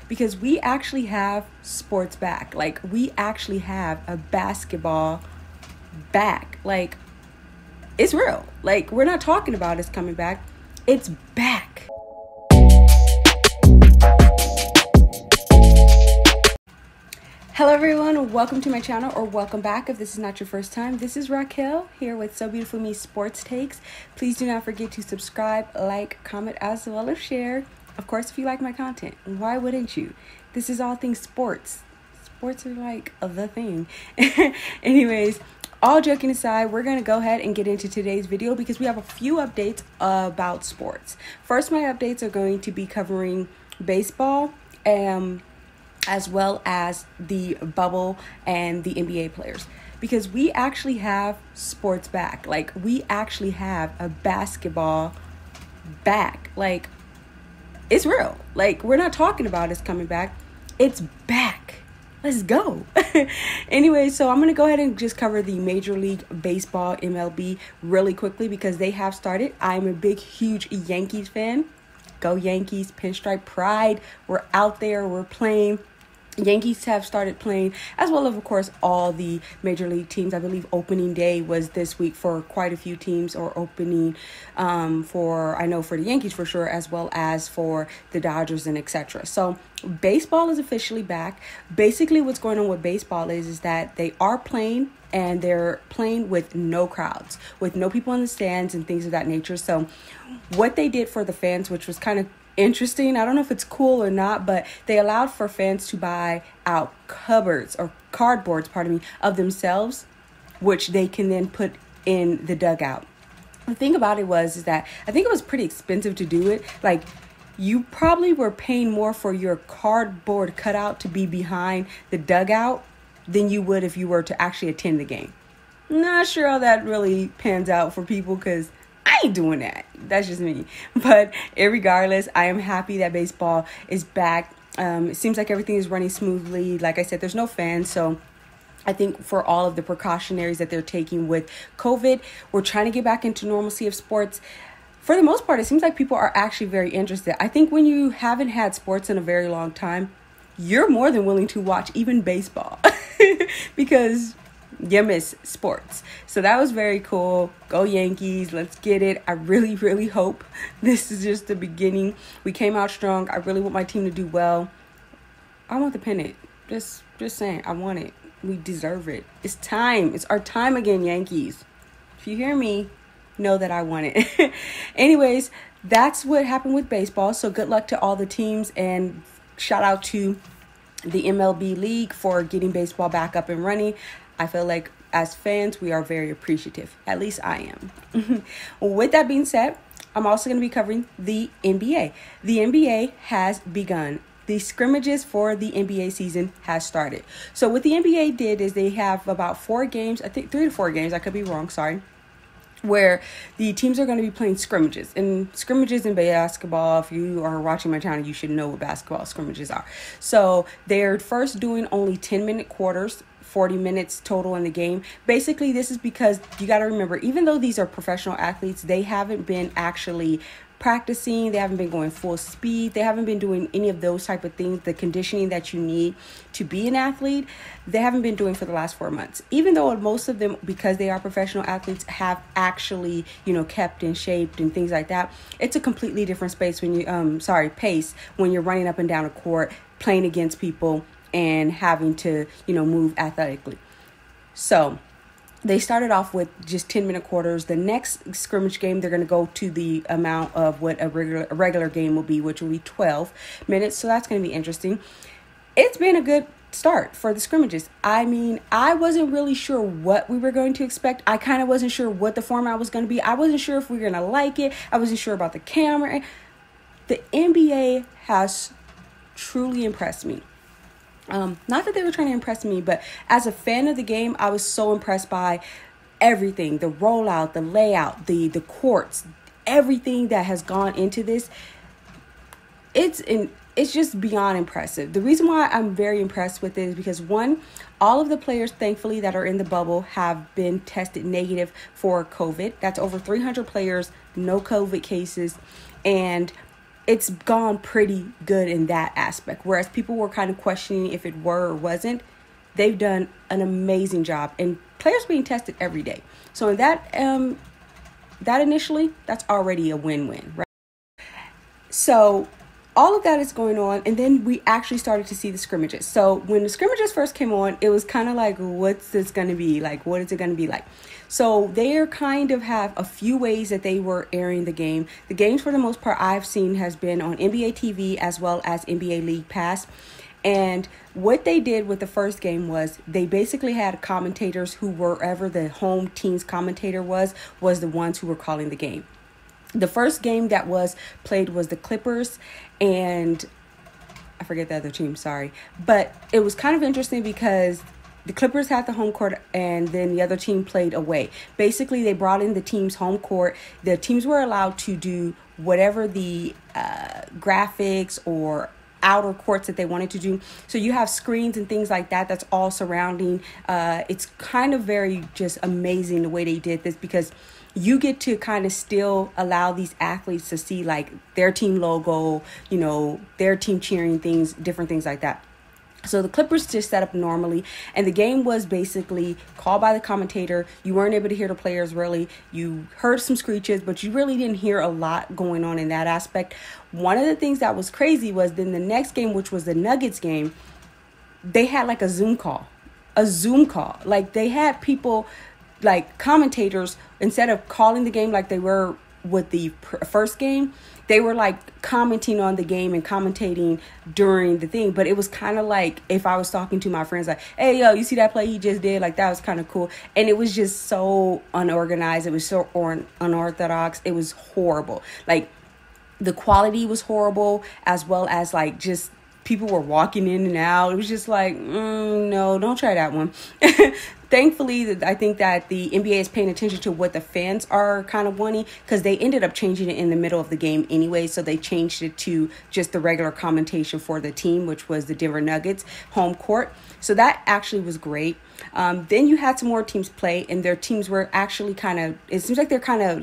because we actually have sports back. Like, we actually have a basketball back. Like, it's real. Like, we're not talking about it's coming back. It's back. Hello everyone, welcome to my channel, or welcome back if this is not your first time. This is Raquel here with So Beautiful Me Sports Takes. Please do not forget to subscribe, like, comment, as well as share. Of course, if you like my content, why wouldn't you? This is all things sports. Sports are like the thing. Anyways, all joking aside, we're going to go ahead and get into today's video because we have a few updates about sports. First, my updates are going to be covering baseball, as well as the bubble and the NBA players, because we actually have sports back. Like, we actually have a basketball back. Like, it's real. Like, we're not talking about it's coming back. It's back. Let's go. Anyway, so I'm going to go ahead and just cover the Major League Baseball, MLB, really quickly because they have started. I'm a big, huge Yankees fan. Go Yankees, pinstripe pride. We're out there. We're playing. Yankees have started playing, as well as, of course, all the major league teams. I believe opening day was this week for quite a few teams, or opening for the Yankees for sure, as well as for the Dodgers and etc. So baseball is officially back. Basically, what's going on with baseball is that they are playing, and they're playing with no crowds, with no people in the stands and things of that nature. So what they did for the fans, which was kind of interesting, I don't know if it's cool or not, but they allowed for fans to buy out cardboards of themselves, which they can then put in the dugout. The thing about it is that I think it was pretty expensive to do it. Like, you probably were paying more for your cardboard cutout to be behind the dugout than you would if you were to actually attend the game. Not sure how that really pans out for people, because I ain't doing that. That's just me. But regardless, I am happy that baseball is back. It seems like everything is running smoothly. Like I said, there's no fans, so I think for all of the precautionaries that they're taking with COVID, we're trying to get back into normalcy of sports. For the most part, it seems like people are actually very interested. I think when you haven't had sports in a very long time, you're more than willing to watch even baseball because you miss sports. So that was very cool. Go Yankees. Let's get it. I really, really hope this is just the beginning. We came out strong. I really want my team to do well. I want the pennant. Just saying. I want it. We deserve it. It's time. It's our time again, Yankees. If you hear me, know that I want it. Anyways, that's what happened with baseball. So good luck to all the teams, and shout out to the MLB league for getting baseball back up and running. I feel like as fans, we are very appreciative. At least I am. With that being said, I'm also going to be covering the NBA. The NBA has begun. The scrimmages for the NBA season has started. So what the NBA did is they have about 4 games, I think 3 to 4 games, I could be wrong, sorry, where the teams are going to be playing scrimmages. And scrimmages in basketball, if you are watching my channel, you should know what basketball scrimmages are. So they're first doing only 10-minute quarters, 40 minutes total in the game. Basically, this is because you got to remember, even though these are professional athletes, they haven't been actually practicing. They haven't been going full speed. They haven't been doing any of those type of things, the conditioning that you need to be an athlete. They haven't been doing for the last 4 months, even though most of them, because they are professional athletes, have actually, kept in shape and things like that. It's a completely different space when you, pace when you're running up and down a court, playing against people, and having to, move athletically. So they started off with just 10-minute quarters. The next scrimmage game, they're going to go to the amount of what a regular game will be, which will be 12 minutes. So that's going to be interesting. It's been a good start for the scrimmages. I mean, I wasn't really sure what we were going to expect. I kind of wasn't sure what the format was going to be. I wasn't sure if we were going to like it. I wasn't sure about the camera. The NBA has truly impressed me. Not that they were trying to impress me, but as a fan of the game, I was so impressed by everything, the rollout, the layout, the courts, everything that has gone into this. It's just beyond impressive. The reason why I'm very impressed with it is because, one, all of the players, thankfully, that are in the bubble have been tested negative for COVID. That's over 300 players, no COVID cases. And it's gone pretty good in that aspect. Whereas people were kind of questioning if it were or wasn't, they've done an amazing job, and players being tested every day. So in that initially, that's already a win-win, right? So all of that is going on, and then we actually started to see the scrimmages. So when the scrimmages first came on, it was kind of like, what's this going to be like? What is it going to be like? So they kind of have a few ways that they were airing the game. The games, for the most part, I've seen has been on NBA TV as well as NBA League Pass. And what they did with the first game was they basically had commentators who, wherever the home team's commentator was the ones who were calling the game. The first game that was played was the Clippers, and I forget the other team, sorry. But it was kind of interesting because the Clippers had the home court, and then the other team played away. Basically, they brought in the team's home court. The teams were allowed to do whatever the graphics or outer courts that they wanted to do. So you have screens and things like that. That's all surrounding. It's kind of very just amazing the way they did this, because you get to kind of still allow these athletes to see like their team logo, you know, their team cheering things, different things like that. So the Clippers just set up normally, and the game was basically called by the commentator. You weren't able to hear the players really. You heard some screeches, but you really didn't hear a lot going on in that aspect. One of the things that was crazy was then the next game, which was the Nuggets game, they had like a Zoom call. Like they had people, like commentators, instead of calling the game like they were with the first game, they were like commenting on the game and commentating during the thing. But it was kind of like if I was talking to my friends, like, hey, yo, you see that play he just did? Like, that was kind of cool. And it was just so unorganized. It was so unorthodox. It was horrible. Like, the quality was horrible, as well as like just people were walking in and out. It was just like, no, don't try that one. Thankfully, I think that the NBA is paying attention to what the fans are kind of wanting, because they ended up changing it in the middle of the game anyway. So they changed it to just the regular commentation for the team, which was the Denver Nuggets home court. So that actually was great. Then you had some more teams play, and their teams were actually kind of, it seems like they're kind of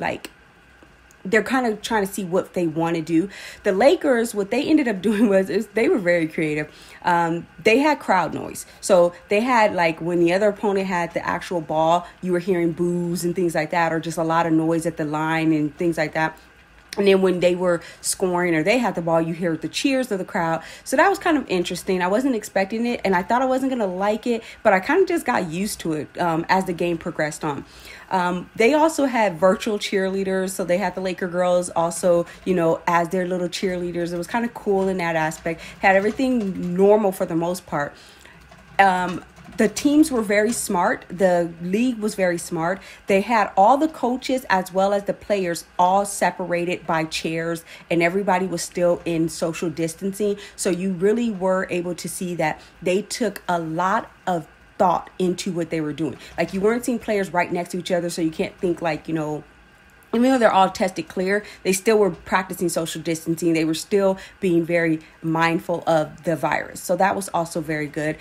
trying to see what they want to do. The Lakers, what they ended up doing was they were very creative. They had crowd noise. So they had, like, when the other opponent had the actual ball, you were hearing boos and things like that, or just a lot of noise at the line and things like that. And then when they were scoring or they had the ball, you hear the cheers of the crowd. So that was kind of interesting. I wasn't expecting it, and I thought I wasn't going to like it, but I kind of just got used to it as the game progressed on. They also had virtual cheerleaders. So they had the Laker girls also, you know, as their little cheerleaders. It was kind of cool in that aspect. Had everything normal for the most part. The teams were very smart. The league was very smart. They had all the coaches as well as the players all separated by chairs, and everybody was still in social distancing. So you really were able to see that they took a lot of thought into what they were doing. Like, you weren't seeing players right next to each other, so you can't think like, you know, even though they're all tested clear, they still were practicing social distancing. They were still being very mindful of the virus. So that was also very good.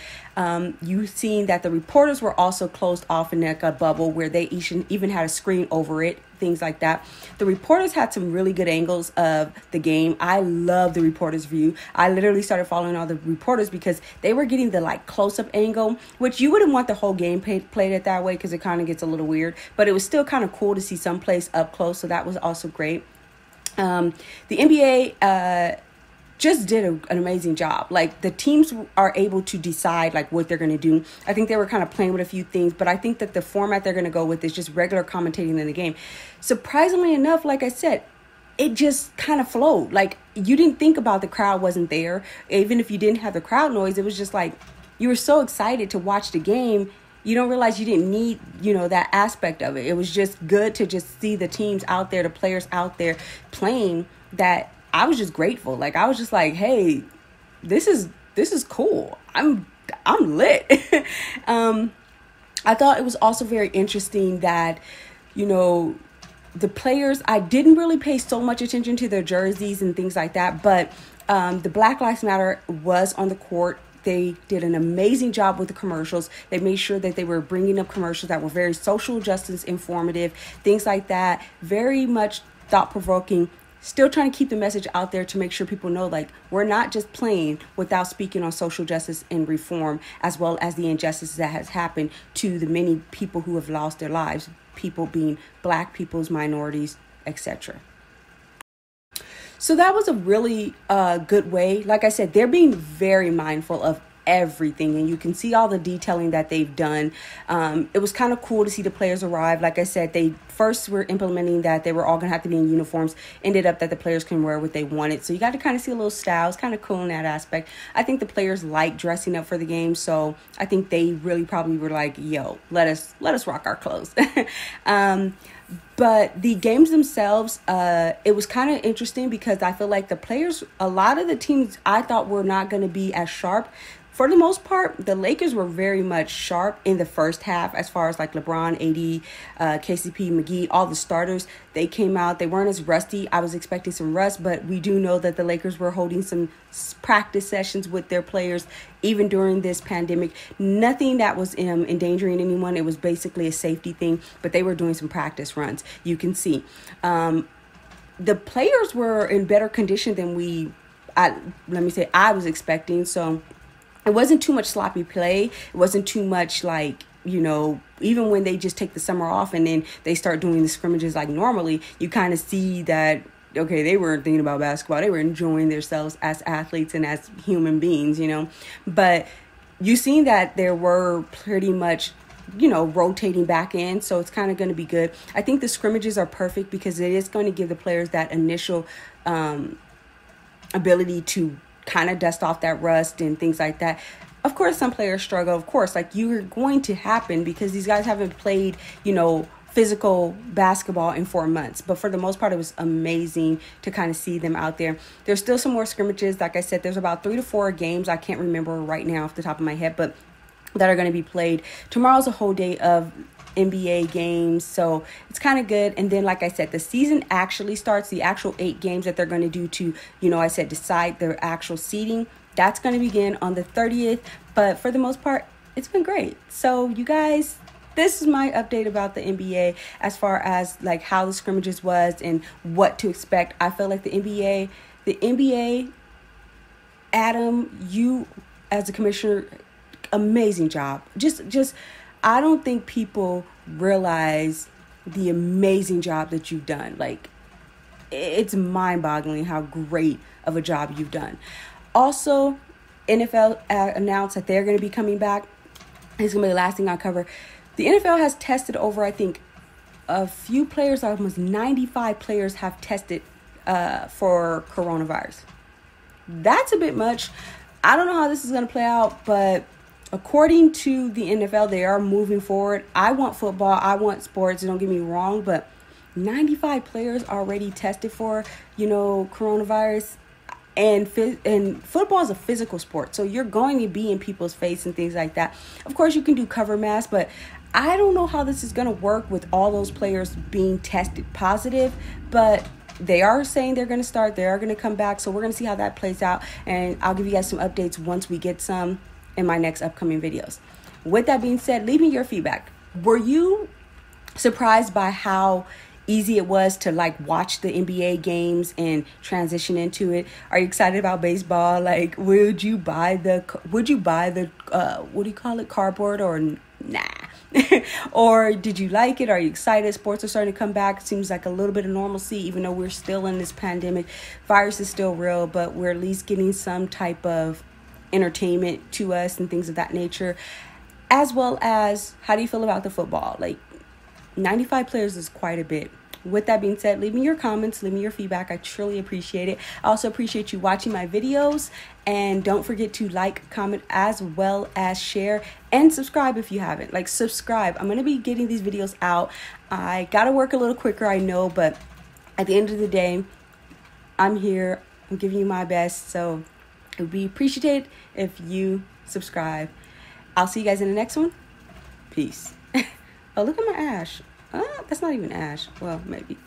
You've seen that the reporters were also closed off in like a bubble where they even had a screen over it, things like that. The reporters had some really good angles of the game. I love the reporters' view. I literally started following all the reporters because they were getting the like close-up angle, which you wouldn't want the whole game played it that way because it kind of gets a little weird. But it was still kind of cool to see some plays up close, so that was also great. The NBA just did an amazing job. Like, the teams are able to decide like what they're going to do. I think they were kind of playing with a few things, but I think that the format they're going to go with is just regular commentating in the game. Surprisingly enough, like I said, it just kind of flowed. Like, you didn't think about the crowd wasn't there. Even if you didn't have the crowd noise, it was just like you were so excited to watch the game. You don't realize you didn't need, you know, that aspect of it. It was just good to just see the teams out there, the players out there playing, that I was just grateful. Like, I was just like, hey, this is cool. I'm lit. I thought it was also very interesting that, you know, the players, I didn't really pay so much attention to their jerseys and things like that, but the Black Lives Matter was on the court. They did an amazing job with the commercials. They made sure that they were bringing up commercials that were very social justice informative, things like that, very much thought-provoking. still trying to keep the message out there to make sure people know, like, we're not just playing without speaking on social justice and reform, as well as the injustice that has happened to the many people who have lost their lives, people being Black peoples, minorities, etc. So that was a really good way. Like I said, they're being very mindful of everything, and you can see all the detailing that they've done. It was kind of cool to see the players arrive. Like I said, they first were implementing that they were all gonna have to be in uniforms. Ended up that the players can wear what they wanted, so you got to kind of see a little style. It's kind of cool in that aspect. I think the players like dressing up for the game, so I think they really probably were like, yo, let us rock our clothes. But the games themselves, it was kind of interesting because I feel like the players, a lot of the teams I thought were not going to be as sharp. For the most part, the Lakers were very much sharp in the first half, as far as like LeBron, AD, KCP, McGee, all the starters. They came out. They weren't as rusty. I was expecting some rust, but we do know that the Lakers were holding some practice sessions with their players, even during this pandemic. Nothing that was endangering anyone. It was basically a safety thing, but they were doing some practice runs. You can see the players were in better condition than I was expecting. So it wasn't too much sloppy play. It wasn't too much like, even when they just take the summer off and then they start doing the scrimmages like normally, you kind of see that, okay, they weren't thinking about basketball. They were enjoying themselves as athletes and as human beings, But you seen that there were pretty much, rotating back in. So it's kind of going to be good. I think the scrimmages are perfect because it is going to give the players that initial ability to kind of dust off that rust and things like that. Of course, some players struggle. Of course, like you're going to happen because these guys haven't played, physical basketball in 4 months. But for the most part, it was amazing to kind of see them out there. There's still some more scrimmages. Like I said, there's about 3 to 4 games. I can't remember right now off the top of my head, but that are going to be played. Tomorrow's a whole day of NBA games, so it's kind of good. And then, like I said, the season actually starts. The actual 8 games that they're going to do to, decide their actual seeding. That's going to begin on the 30th. But for the most part, it's been great. So you guys, this is my update about the NBA as far as like how the scrimmages was and what to expect. I feel like the NBA, Adam, you as a commissioner, amazing job. Just I don't think people realize the amazing job that you've done. Like, it's mind-boggling how great of a job you've done. Also, NFL announced that they're going to be coming back. It's going to be the last thing I'll cover. The NFL has tested over, I think, a few players, almost 95 players have tested for coronavirus. That's a bit much. I don't know how this is going to play out, but according to the NFL, they are moving forward. I want football. I want sports. Don't get me wrong, but 95 players already tested for, coronavirus. And football is a physical sport, so you're going to be in people's face and things like that. Of course, you can do cover masks, but I don't know how this is going to work with all those players being tested positive. But they are saying they're going to start. They are going to come back, so we're going to see how that plays out. And I'll give you guys some updates once we get some in my next upcoming videos. With that being said, leave me your feedback. Were you surprised by how easy it was to like watch the NBA games and transition into it? Are you excited about baseball? Like, would you buy the what do you call it, cardboard, or nah? Or did you like it? Are you excited? Sports are starting to come back. It seems like a little bit of normalcy, even though we're still in this pandemic. Virus is still real, but we're at least getting some type of entertainment to us and things of that nature. As well as, how do you feel about the football? Like, 95 players is quite a bit. With that being said, leave me your comments, leave me your feedback. I truly appreciate it. I also appreciate you watching my videos. And don't forget to like, comment, as well as share and subscribe if you haven't. Like, subscribe. I'm going to be getting these videos out. I got to work a little quicker, I know, but at the end of the day, I'm here. I'm giving you my best. So it would be appreciated if you subscribe. I'll see you guys in the next one. Peace. Oh, look at my ash. That's not even ash. Well, maybe.